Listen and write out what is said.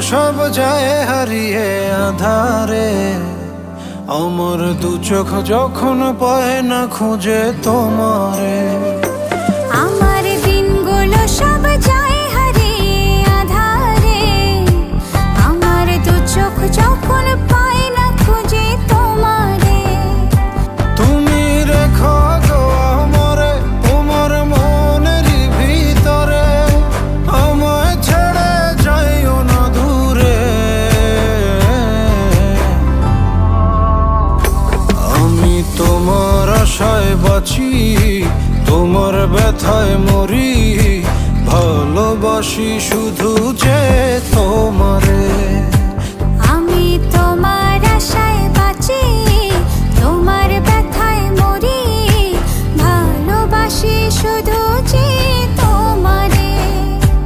সব যায় হারিয়ে আধারে, আমার দু চোখ যখন পায় না খুঁজে তোমারে। আমার দিনগুলো সব যায় হারিয়ে আধারে, আমার দু চোখ যখন পায় না খুঁজে তোমারে। তুমি রেখো গো আমারে তোমার মনের ভিতরে, আমায় ছেড়ে যাইও না দূরে। আমি তোমার আশায় বাঁচি, তোমার ব্যথায় মরি, ভালোবাসি শুধু যে তোমারে।